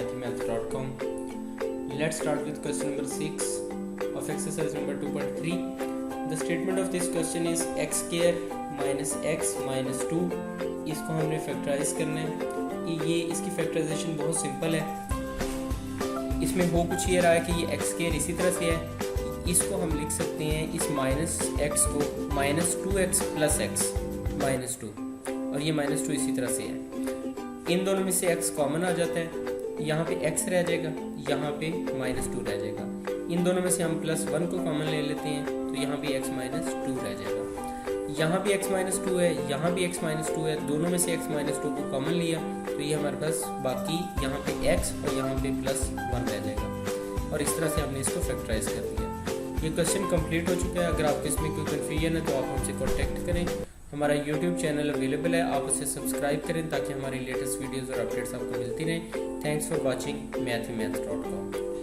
mathemaths.com. Let's start with question number 6 of exercise number 2.3. The statement of this question is x square minus x minus 2. इसको हमने factorise करना है. ये इसकी factorisation बहुत simple है. इसमें हो कुछ ये रहा है कि ये एक्स स्क्वायर इसी तरह से है. इसको हम लिख सकते हैं इस माइनस एक्स को minus 2x plus x minus 2, और ये माइनस 2 इसी तरह से है. इन दोनों में से x कॉमन आ जाता है, यहाँ पे x रह जाएगा, यहाँ पे माइनस 2 रह जाएगा. इन दोनों में से हम प्लस 1 को कॉमन ले लेते हैं, तो यहाँ पे x माइनस 2 रह जाएगा. यहाँ भी x माइनस 2 है, यहाँ भी x माइनस 2 है. दोनों में से x माइनस 2 को कॉमन लिया तो ये हमारे पास बाकी यहाँ पे x और यहाँ पे प्लस 1 रह जाएगा. और इस तरह से हमने इसको फैक्टराइज कर दिया. ये क्वेश्चन कंप्लीट हो चुका है. अगर आपको इसमें कोई कन्फ्यूजन है तो आप हमसे कॉन्टैक्ट करें. हमारा यूट्यूब चैनल अवेलेबल है, आप उसे सब्सक्राइब करें ताकि हमारी लेटेस्ट वीडियोज़ और अपडेट्स आपको मिलती रहें. Thanks for watching mathemaths.com.